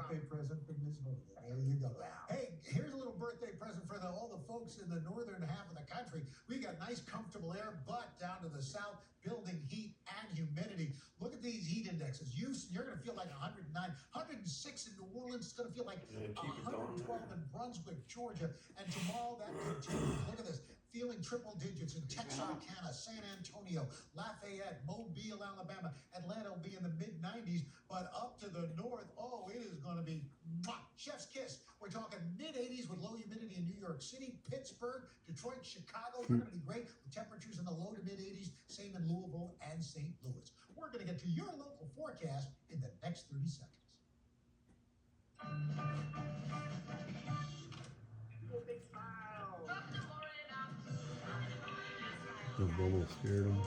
birthday present from Ms. Hogan. There you go. Hey, here's a little birthday present for all the folks in the northern half of the country. We got nice, comfortable air, but down to the south, building heat and humidity. Look at these heat indexes. You're going to feel like 109, 106 in New Orleans. It's going to feel like 112 in Brunswick, Georgia. And tomorrow that continues. Look at this. Feeling triple digits in Texarkana, San Antonio, Lafayette, Mobile, Alabama. Atlanta will be in the mid-90s, but up to the north, oh, it is going to be chef's kiss. We're talking mid-80s with low humidity in New York City, Pittsburgh, Detroit, Chicago. They're going to be great with temperatures in the low to mid-80s. Same in Louisville and St. Louis. We're going to get to your local forecast in the next 30 seconds. Big smile. The bubble scared him.